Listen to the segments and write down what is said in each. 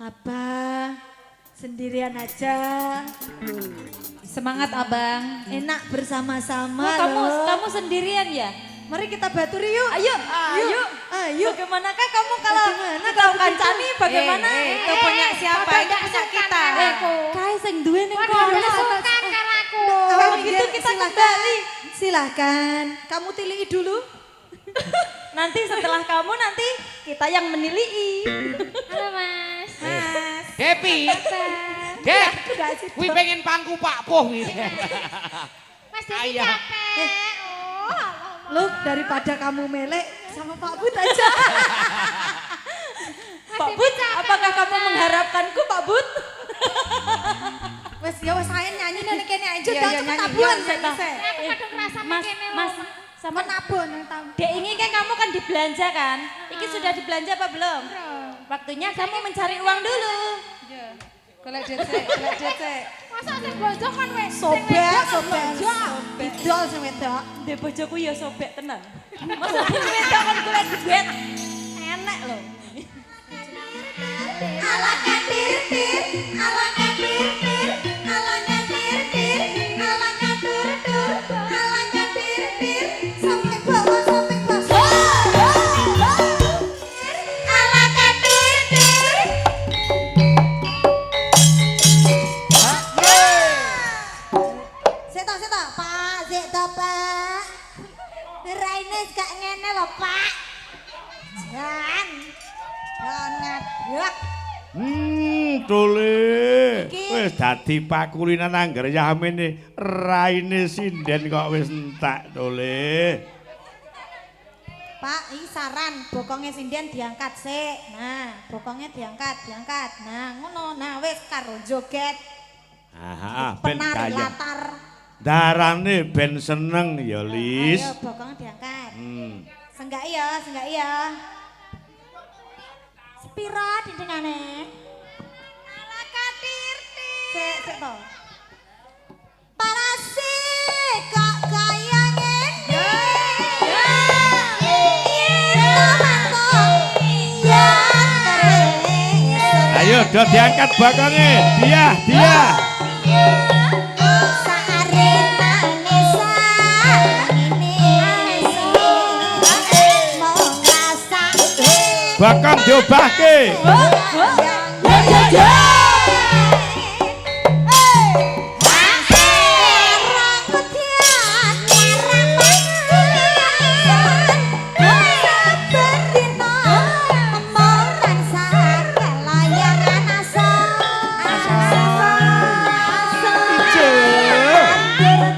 Abang, sendirian aja. Semangat abang. Enak bersama-sama Oh, loh. kamu sendirian ya? Mari kita baturi yuk. Ayo, ayo. Ayo. Bagaimanakah kamu kalau Bagaimana kita kamu kancani bagaimana? Itu punya siapa? Itu punya kita. Kai sing duwe ning Waduh, kono. suka karo aku. Kalau gitu kita kembali. Silahkan. Kamu tilihi dulu. Nanti setelah kamu nanti kita yang menilai. Halo Mas. Mas. Depi, Dep, kuwi pengen pangku Pak Poh iki. Mas Devi Ayah. capek. Oh, Loh, daripada kamu melek sama Pak Bud aja. Pak Bud, apakah kamu mengharapkanku Pak Bud? Wes ya wes saya nyanyi nek kene aja Iya, dah iya, cepet nyanyi. tabuhan Iya, saya. aku kadang ngerasa Mas, kene Mas, lho. sama Nabun nang tamu. Dek ini kan kamu kan dibelanja kan? Iki sudah dibelanja apa belum? Waktunya kamu mencari uang dulu. Golek dhisik, golek dhisik. Masa sing bojo kan wes. Sobek, sobek. Idol sing wedok. Dek bojoku ya sobek tenan. Masa sing wedok kan golek duit. Enak loh. Ala katir tir, ala katir tir, ala katir tir, ala katur tur, ala katir tir, sampai bawah sampai bawah. Ala katir tir. Seta, Pak, seta Pak. Raine gak ngene lho Pak. Jan. Jangan ngadek. Dole. Iki. Wis dadi pakulinan angger yamene raine sinden kok wis entak, Dole. Pak, ini saran, bokongnya sinden diangkat sik. Nah, bokongnya diangkat. Nah, ngono. Nah, wis karo joget. Ben Penari kaya. latar. Darane ben seneng ya, Lis. Ayo, bokongnya diangkat. Hmm. Senggak iya. Sepiro dindingane? Ala katir-tir. Sik to. Parasi kok kaya ngene. Ayo do diangkat bakonge. Dia. Bakon diobahke.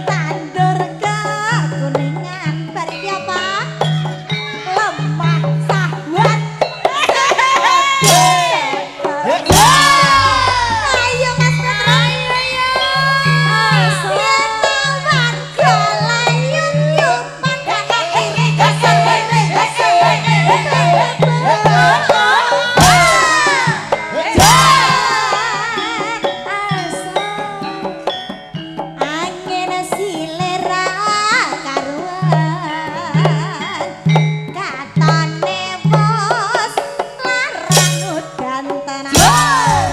Tandur kekuningan berapa lemah sahwat. Ayo Mas Putra. Senawan kalayun yuk pada ini angin silera karuan katane bos larang udan tenan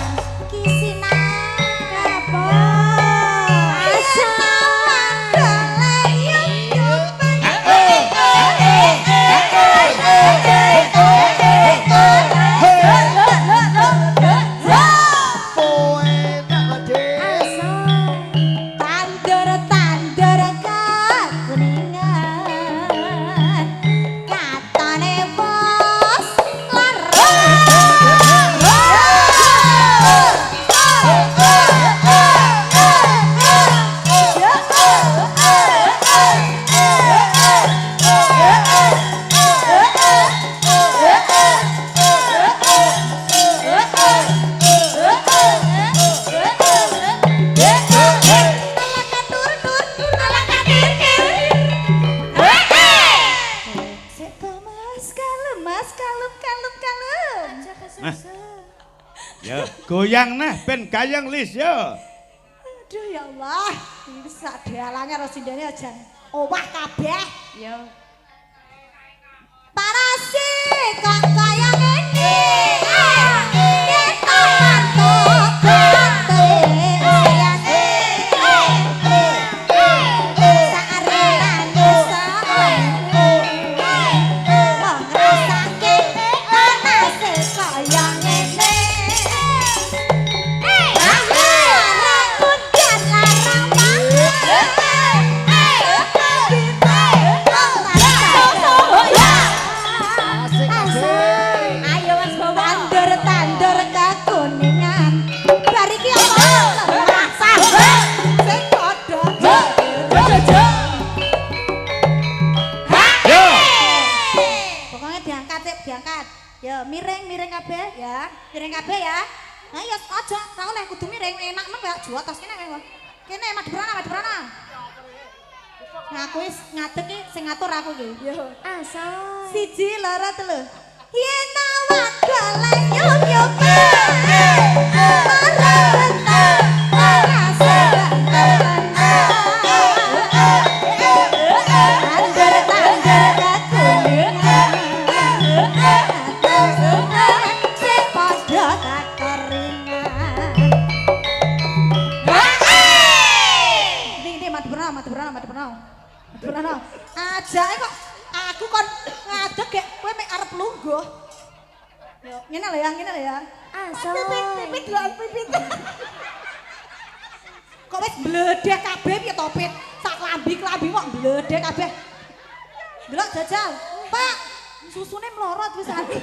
kisinan kapok asawan kalayun yuk Tandur kekuningan katane bos Mas kalem. Ya, goyang nah ben gayeng Lis yo. Aduh ya Allah, ini sak dialane karo sindene aja owah kabeh. Yo. Parasi kok kaya ngene. Kita Nah ya aja, ra oleh kudu miring enak men kowe jual tas kene kowe. Kene madhep brana. Nah aku wis ngadeg iki sing ngatur aku iki. Yo. Asal. Siji loro telu. Yen awak golek nyup-nyup. Ora bentar, ora sebentar. Tangger kakuningan. Sing padha kakeringan. Ini madhep brana. Ajake kok aku kon ngadeg gek kowe mek arep lungguh. Yo, ngene lho ya. Asal. Pipit delokan pipit. Kok wis bledek kabeh piye to, Pit? Sak klambi kok bledek kabeh. Delok jajal. Pak, susune mlorot wis ati.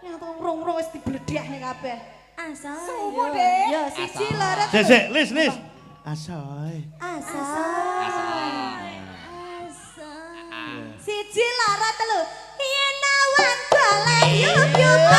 Ya to urung wis dibledekne kabeh. Asal. Sumo, Dek. Yo, siji loro. Sik, Lis. Asoy. Siji loro telu. Yen awan golek yuk-yuk.